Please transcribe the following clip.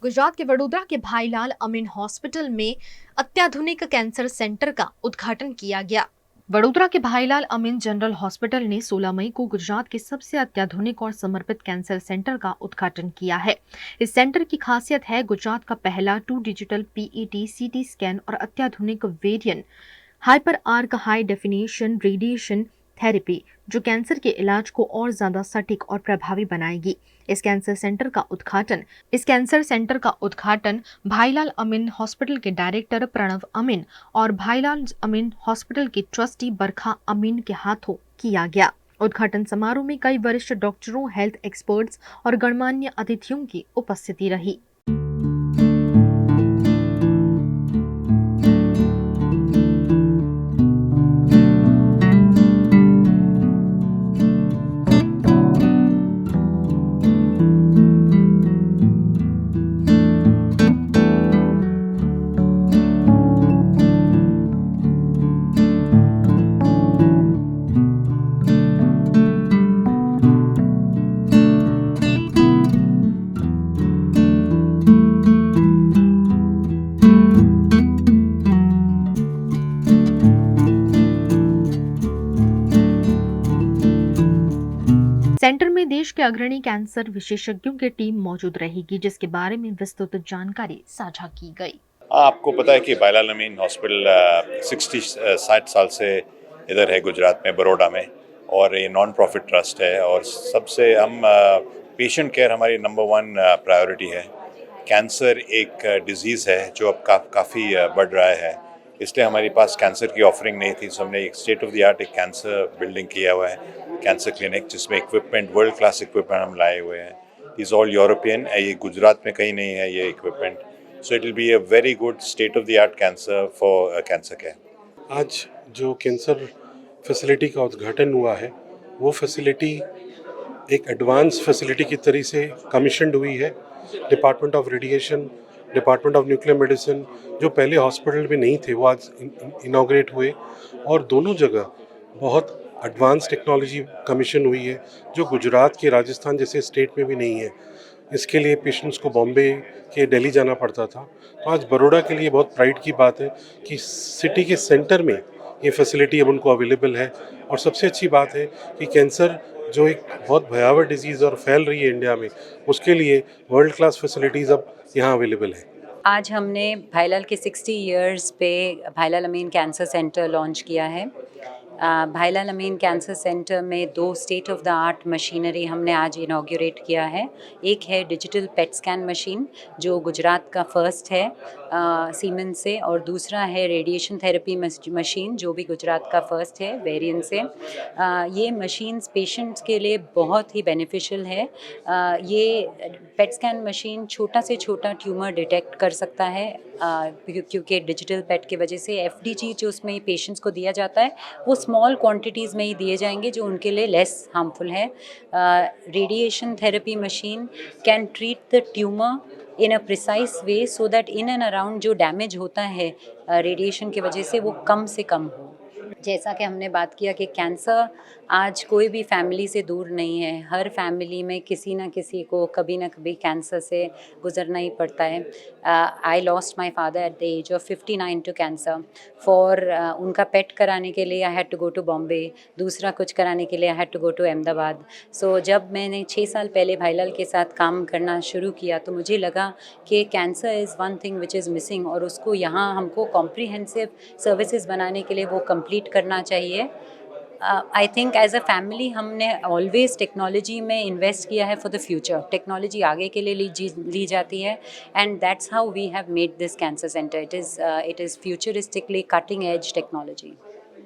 गुजरात के वडोदरा के भाईलाल अमीन हॉस्पिटल में अत्याधुनिक कैंसर सेंटर का उद्घाटन किया गया। वडोदरा के भाईलाल अमीन जनरल हॉस्पिटल ने 16 मई को गुजरात के सबसे अत्याधुनिक और समर्पित कैंसर सेंटर का उद्घाटन किया है। इस सेंटर की खासियत है गुजरात का पहला 2 डिजिटल पीईटी सीटी स्कैन और अत्याधुनिक variant hyper arc high definition radiation therapy, जो कैंसर के इलाज को और ज्यादा सटीक और प्रभावी बनाएगी। इस कैंसर सेंटर का उद्घाटन भाईलाल अमीन हॉस्पिटल के डायरेक्टर प्रणव अमीन और भाईलाल अमीन हॉस्पिटल की ट्रस्टी बरखा अमीन के हाथों किया गया। उद्घाटन समारोह में कई वरिष्ठ डॉक्टरों, हेल्थ एक्सपर्ट्स और गणमान्य अतिथियों की उपस्थिति रही। सेंटर में देश के अग्रणी कैंसर विशेषज्ञों की टीम मौजूद रहेगी, जिसके बारे में विस्तृत जानकारी साझा की गई। आपको पता है कि भाईलाल अमीन हॉस्पिटल 60 साल से इधर है गुजरात में, बड़ौदा में, और ये नॉन प्रॉफिट ट्रस्ट है और सबसे हम पेशेंट केयर हमारी नंबर 1 प्रायोरिटी है। कैंसर एक डिजीज़ है जो अब काफ़ी बढ़ रहा है, इसलिए हमारे पास कैंसर की ऑफरिंग नहीं थी, so हमने एक स्टेट ऑफ द आर्ट एक कैंसर बिल्डिंग किया हुआ है, कैंसर क्लिनिक, जिसमें इक्विपमेंट वर्ल्ड क्लास इक्विपमेंट हम लाए हुए हैं। इज़ ऑल यूरोपियन, ये गुजरात में कहीं नहीं है ये equipment, so it will be a very good state of the art cancer for cancer care. आज जो कैंसर फैसिलिटी का उद्घाटन हुआ है, वो फैसिलिटी एक एडवांस फैसिलिटी की तरह से कमीशन्ड हुई है। Department of radiation, department of nuclear medicine, जो पहले हॉस्पिटल में नहीं थे, वो आज इनॉग्रेट हुए और दोनों जगह बहुत एडवांस टेक्नोलॉजी कमीशन हुई है, जो गुजरात के राजस्थान जैसे स्टेट में भी नहीं है। इसके लिए पेशेंट्स को बॉम्बे के दिल्ली जाना पड़ता था। तो आज बड़ौदा के लिए बहुत प्राइड की बात है कि सिटी के सेंटर में ये फैसिलिटी अब उनको अवेलेबल है। और सबसे अच्छी बात है कि कैंसर जो एक बहुत भयावह डिजीज़ और फैल रही है इंडिया में, उसके लिए वर्ल्ड क्लास फैसिलिटीज़ अब यहाँ अवेलेबल है। आज हमने भाईलाल के 60 इयर्स पे भाईलाल अमीन कैंसर सेंटर लॉन्च किया है। भाईलाल अमीन कैंसर सेंटर में 2 state of the art machinery हमने आज इनॉग्रेट किया है। एक है डिजिटल पेट स्कैन मशीन, जो गुजरात का फर्स्ट है सीमेंस से, और दूसरा है रेडिएशन थेरेपी मशीन, जो भी गुजरात का फर्स्ट है वेरिएंट से। ये मशीन्स पेशेंट्स के लिए बहुत ही बेनिफिशियल है। ये पेट स्कैन मशीन छोटा से छोटा ट्यूमर डिटेक्ट कर सकता है, क्योंकि डिजिटल पेट की वजह से एफडीजी जो उसमें पेशेंट्स को दिया जाता है वो स्मॉल क्वांटिटीज़ में ही दिए जाएंगे, जो उनके लिए लेस हार्मफुल है। Radiation therapy machine can treat the tumour in a precise way, so that in and around जो डैमेज होता है रेडिएशन की वजह से वो कम से कम हो। जैसा कि हमने बात किया कि कैंसर आज कोई भी फैमिली से दूर नहीं है, हर फैमिली में किसी ना किसी को कभी ना कभी कैंसर से गुजरना ही पड़ता है। I lost my father at the age of 59 to cancer. For उनका पेट कराने के लिए I had to go to Bombay, दूसरा कुछ कराने के लिए I had to go to Ahmedabad. So जब मैंने 6 साल पहले भाईलाल के साथ काम करना शुरू किया तो मुझे लगा कि cancer is one thing which is missing, और उसको यहाँ हमको कॉम्प्रिहेंसिव सर्विसेज बनाने के लिए वो कंप्लीट करना चाहिए। I think as a family हमने ऑलवेज टेक्नोलॉजी में इन्वेस्ट किया है फॉर द फ्यूचर। टेक्नोलॉजी आगे के लिए ली जाती है, and that's how we have made this cancer centre. It is futuristically cutting edge technology.